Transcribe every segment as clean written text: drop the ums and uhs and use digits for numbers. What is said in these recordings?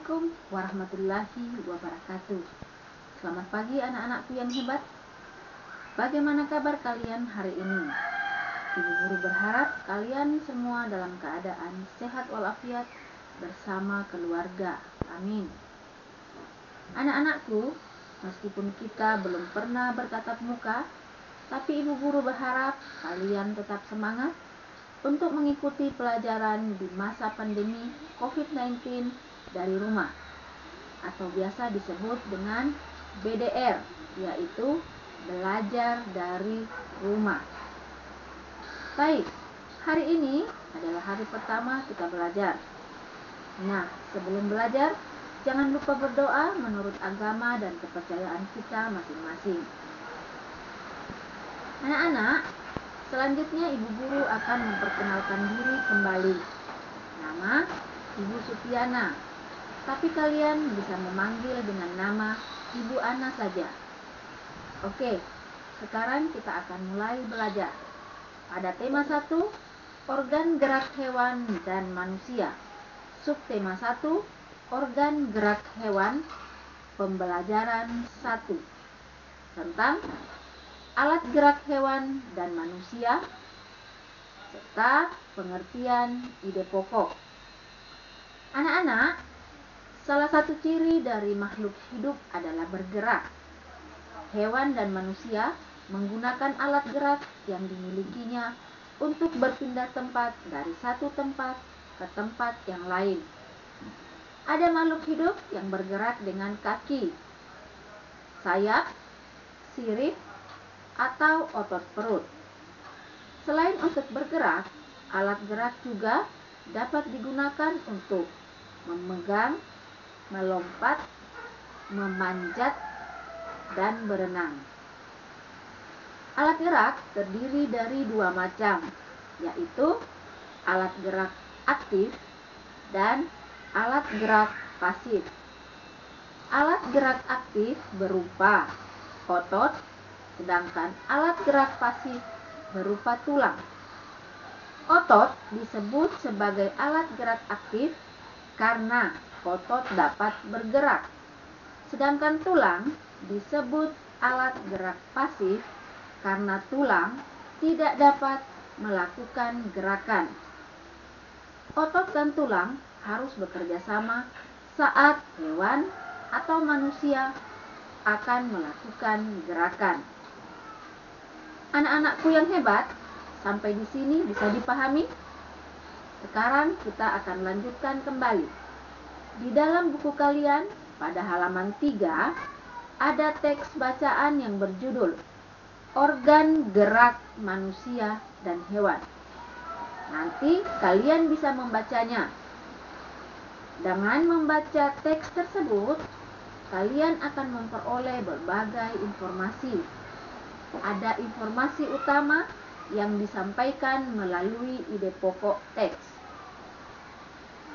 Assalamualaikum warahmatullahi wabarakatuh. Selamat pagi anak-anakku yang hebat. Bagaimana kabar kalian hari ini? Ibu guru berharap kalian semua dalam keadaan sehat walafiat bersama keluarga. Amin. Anak-anakku, meskipun kita belum pernah bertatap muka, tapi ibu guru berharap kalian tetap semangat untuk mengikuti pelajaran di masa pandemi COVID-19 dari rumah, atau biasa disebut dengan BDR, yaitu belajar dari rumah. Baik, hari ini adalah hari pertama kita belajar. Nah, sebelum belajar, jangan lupa berdoa menurut agama dan kepercayaan kita masing-masing. Anak-anak, selanjutnya ibu guru akan memperkenalkan diri kembali. Nama Ibu Supiana, tapi kalian bisa memanggil dengan nama Ibu Ana saja. Oke, sekarang kita akan mulai belajar. Pada tema 1, organ gerak hewan dan manusia. Subtema 1, organ gerak hewan, pembelajaran 1. Tentang alat gerak hewan dan manusia, serta pengertian ide pokok. Anak-anak, salah satu ciri dari makhluk hidup adalah bergerak. Hewan dan manusia menggunakan alat gerak yang dimilikinya untuk berpindah tempat dari satu tempat ke tempat yang lain. Ada makhluk hidup yang bergerak dengan kaki, sayap, sirip, atau otot perut. Selain untuk bergerak, alat gerak juga dapat digunakan untuk memegang, melompat, memanjat, dan berenang. Alat gerak terdiri dari 2 macam, yaitu alat gerak aktif dan alat gerak pasif. Alat gerak aktif berupa otot, sedangkan alat gerak pasif berupa tulang. Otot disebut sebagai alat gerak aktif karena otot dapat bergerak, sedangkan tulang disebut alat gerak pasif karena tulang tidak dapat melakukan gerakan. Otot dan tulang harus bekerja sama saat hewan atau manusia akan melakukan gerakan. Anak-anakku yang hebat, sampai di sini bisa dipahami? Sekarang kita akan lanjutkan kembali. Di dalam buku kalian, pada halaman 3, ada teks bacaan yang berjudul Organ Gerak Manusia dan Hewan. Nanti kalian bisa membacanya. Dengan membaca teks tersebut, kalian akan memperoleh berbagai informasi. Ada informasi utama yang disampaikan melalui ide pokok teks.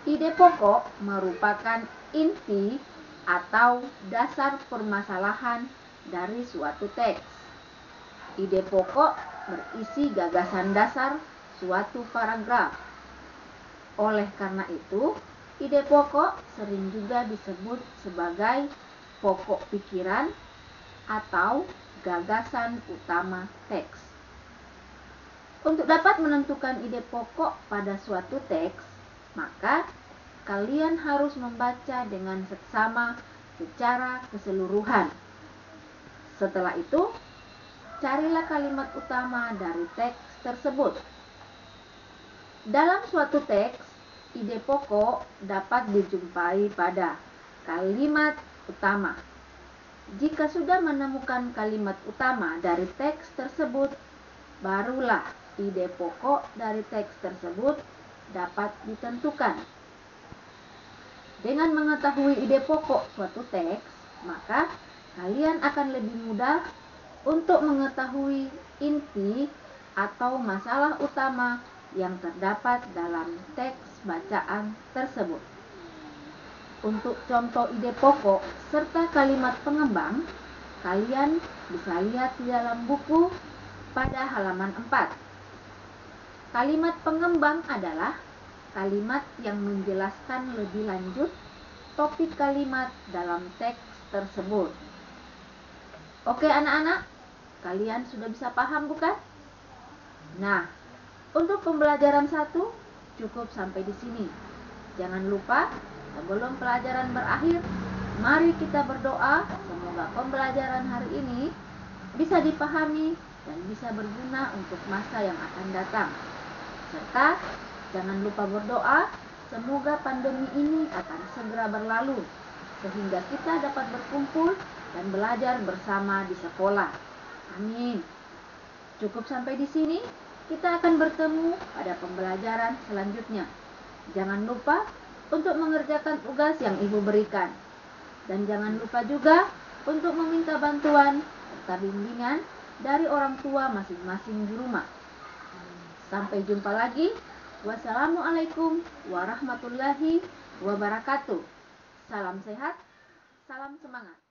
Ide pokok merupakan inti atau dasar permasalahan dari suatu teks. Ide pokok berisi gagasan dasar suatu paragraf. Oleh karena itu, ide pokok sering juga disebut sebagai pokok pikiran atau gagasan utama teks. Untuk dapat menentukan ide pokok pada suatu teks, maka kalian harus membaca dengan seksama secara keseluruhan. Setelah itu, carilah kalimat utama dari teks tersebut. Dalam suatu teks, ide pokok dapat dijumpai pada kalimat utama. Jika sudah menemukan kalimat utama dari teks tersebut, barulah ide pokok dari teks tersebut dapat ditentukan. Dengan mengetahui ide pokok suatu teks, maka kalian akan lebih mudah untuk mengetahui inti atau masalah utama yang terdapat dalam teks bacaan tersebut. Untuk contoh ide pokok serta kalimat pengembang, kalian bisa lihat di dalam buku pada halaman 4. Kalimat pengembang adalah kalimat yang menjelaskan lebih lanjut topik kalimat dalam teks tersebut. Oke anak-anak, kalian sudah bisa paham bukan? Nah, untuk pembelajaran 1 cukup sampai di sini. Jangan lupa, sebelum pelajaran berakhir, mari kita berdoa semoga pembelajaran hari ini bisa dipahami dan bisa berguna untuk masa yang akan datang. Serta jangan lupa berdoa semoga pandemi ini akan segera berlalu sehingga kita dapat berkumpul dan belajar bersama di sekolah. Amin. Cukup sampai di sini. Kita akan bertemu pada pembelajaran selanjutnya. Jangan lupa untuk mengerjakan tugas yang Ibu berikan. Dan jangan lupa juga untuk meminta bantuan serta bimbingan dari orang tua masing-masing di rumah. Sampai jumpa lagi. Wassalamualaikum warahmatullahi wabarakatuh. Salam sehat, salam semangat.